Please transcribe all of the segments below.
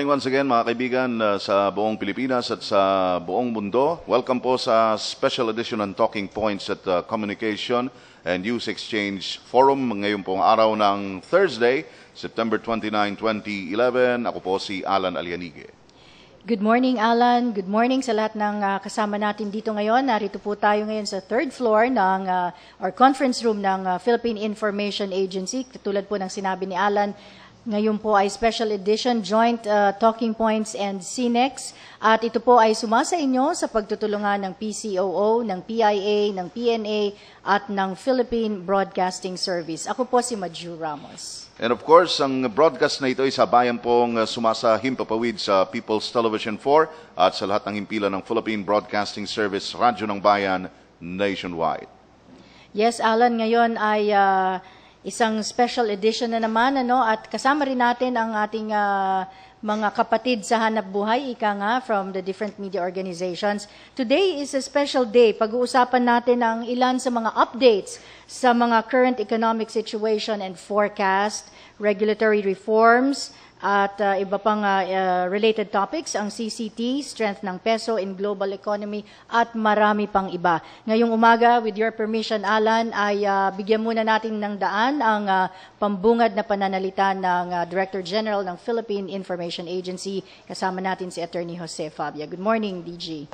morning once again mga kaibigan sa buong Pilipinas at sa buong mundo. Welcome po sa special edition ng Talking Points at Communication and News Exchange Forum. Ngayon pong araw ng Thursday, September 29, 2011. Ako po si Alan Alianige. Good morning, Alan. Good morning sa lahat ng kasama natin dito ngayon. Narito po tayo ngayon sa third floor ng or conference room ng Philippine Information Agency. Tulad po ng sinabi ni Alan, ngayon po ay special edition, joint talking points and CNEX. At ito po ay sumasa inyo sa pagtutulungan ng PCOO, ng PIA, ng PNA at ng Philippine Broadcasting Service. Ako po si Maju Ramos. And of course, ang broadcast na ito ay sabayan pong sumasahimpapawid sa People's Television 4 at sa lahat ng himpilan ng Philippine Broadcasting Service, Radyo ng Bayan, nationwide. Yes, Alan, ngayon ay isang special edition na naman, at kasama rin natin ang ating mga kapatid sa hanap buhay, ika nga, from the different media organizations. Today is a special day. Pag-uusapan natin ang ilan sa mga updates sa mga current economic situation and forecast, regulatory reforms, at iba pang related topics, ang CCT, strength ng peso in global economy, at marami pang iba. Ngayong umaga, with your permission, Alan, ay bigyan muna natin ng daan ang pambungad na pananalita ng Director General ng Philippine Information Agency. Kasama natin si Attorney Jose Fabia. Good morning, DG.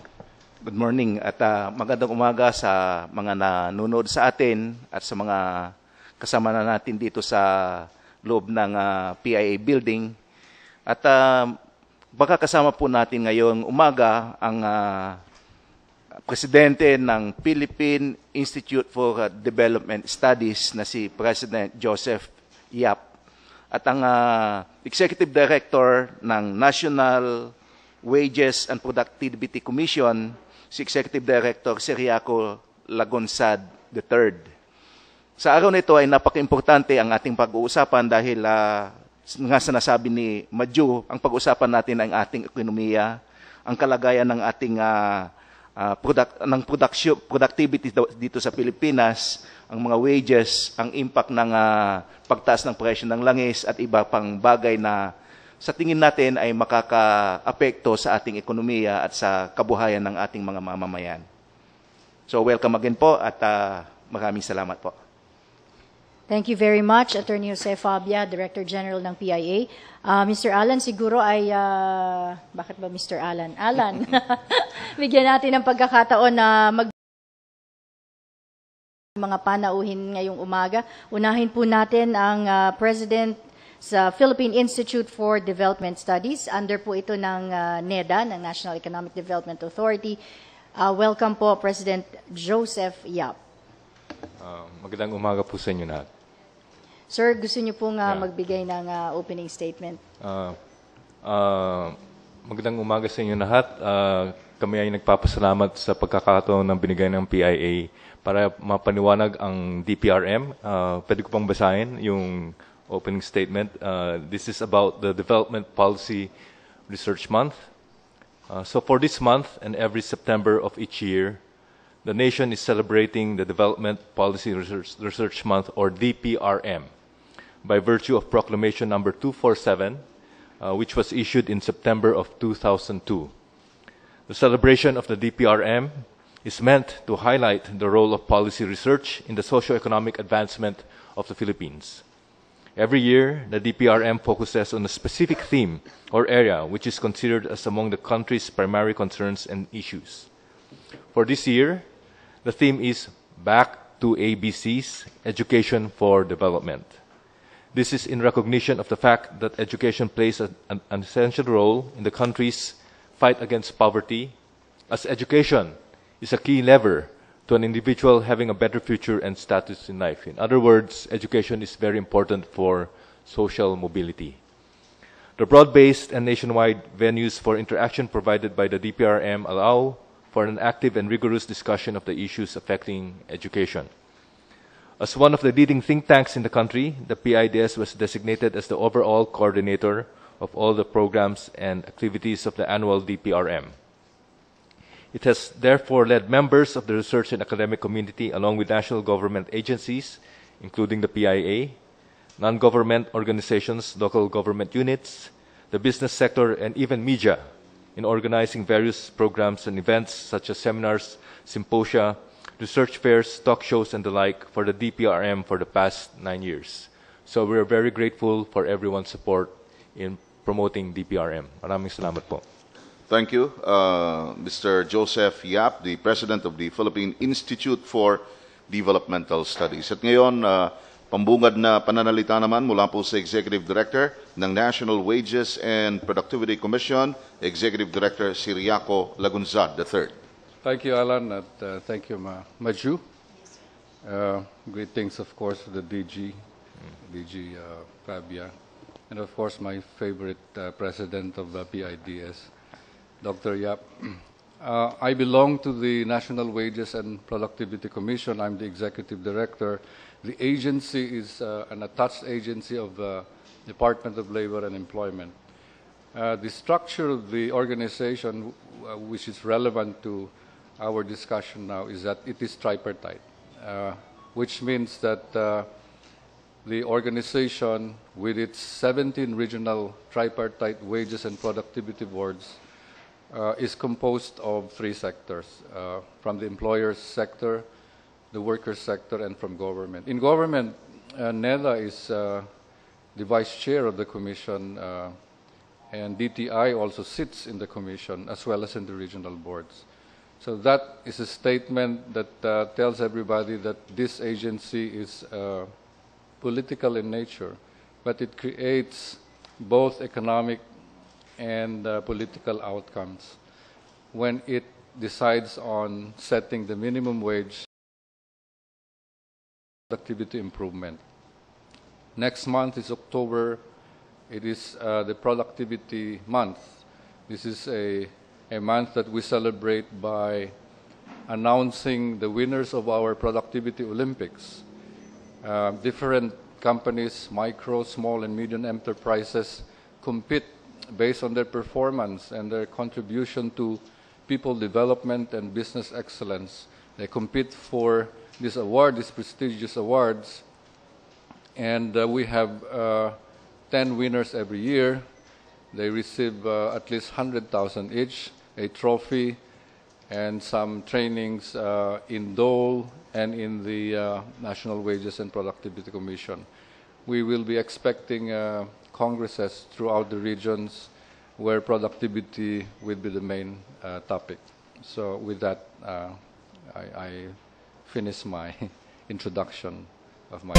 Good morning at magandang umaga sa mga nanonood sa atin at sa mga kasama na natin dito sa loob ng PIA building. At baka kasama po natin ngayong umaga ang presidente ng Philippine Institute for Development Studies na si President Joseph Yap at ang Executive Director ng National Wages and Productivity Commission, si Executive Director Ciriaco Lagonsad III. Sa araw na ito ay napaka-importante ang ating pag-uusapan dahil nga sinasabi ni Maju, ang pag-uusapan natin ay ang ating ekonomiya, ang kalagayan ng ating productivity dito sa Pilipinas, ang mga wages, ang impact ng pagtaas ng presyo ng langis at iba pang bagay na sa tingin natin ay makaka-apekto sa ating ekonomiya at sa kabuhayan ng ating mga mamamayan. So welcome again po at maraming salamat po. Thank you very much, Attorney Jose Fabia, Director General ng PIA. Mr. Alan, siguro ay, bakit ba Mr. Alan? Alan, bigyan natin ng pagkakataon na mga panauhin ngayong umaga. Unahin po natin ang President sa Philippine Institute for Development Studies. Under po ito ng NEDA, ng National Economic Development Authority. Welcome po, President Joseph Yap. Magandang umaga po sa inyo lahat. Sir, gusto niyo pong magbigay ng opening statement? Magandang umaga sa inyo lahat. Kami ay nagpapasalamat sa pagkakataon ng binigay ng PIA para mapaniwanag ang DPRM. Pwede ko pang basahin yung opening statement. This is about the Development Policy Research Month. So for this month and every September of each year, the nation is celebrating the Development Policy Research Month, or DPRM, by virtue of Proclamation number 247, which was issued in September of 2002. The celebration of the DPRM is meant to highlight the role of policy research in the socio-economic advancement of the Philippines. Every year, the DPRM focuses on a specific theme or area which is considered as among the country's primary concerns and issues. For this year, the theme is Back to ABC's, Education for Development. This is in recognition of the fact that education plays an essential role in the country's fight against poverty, as education is a key lever to an individual having a better future and status in life. In other words, education is very important for social mobility. The broad-based and nationwide venues for interaction provided by the DPRM allow for an active and rigorous discussion of the issues affecting education. As one of the leading think tanks in the country, the PIDS was designated as the overall coordinator of all the programs and activities of the annual DPRM. It has therefore led members of the research and academic community along with national government agencies, including the PIA, non-government organizations, local government units, the business sector, and even media in organizing various programs and events such as seminars, symposia, research fairs, talk shows, and the like for the DPRM for the past 9 years. So we're very grateful for everyone's support in promoting DPRM. Maraming salamat po. Thank you, Mr. Joseph Yap, the President of the Philippine Institute for Developmental Studies. At ngayon, pambungad na pananalita naman mula po sa Executive Director ng National Wages and Productivity Commission, Executive Director Siriaco Lagunzad III. Thank you, Alan, and thank you, Maju. Greetings, of course, to the DG Fabia, and of course, my favorite president of the PIDS, Dr. Yap. I belong to the National Wages and Productivity Commission. I'm the Executive Director. The agency is an attached agency of the Department of Labor and Employment. The structure of the organization, which is relevant to our discussion now, is that it is tripartite, which means that the organization, with its 17 regional tripartite wages and productivity boards, is composed of 3 sectors, from the employer's sector, the workers' sector, and from government. In government, NEDA is the vice chair of the commission, and DTI also sits in the commission, as well as in the regional boards. So that is a statement that tells everybody that this agency is political in nature, but it creates both economic and political outcomes when it decides on setting the minimum wage, productivity improvement. Next month is October. It is the productivity month. This is a month that we celebrate by announcing the winners of our Productivity Olympics. Different companies, micro, small, and medium enterprises compete based on their performance and their contribution to people development and business excellence. They compete for this award, these prestigious awards, and we have 10 winners every year. They receive at least 100,000 each, a trophy, and some trainings in Dole and in the National Wages and Productivity Commission. We will be expecting congresses throughout the regions where productivity will be the main topic. So with that, I finish my introduction of my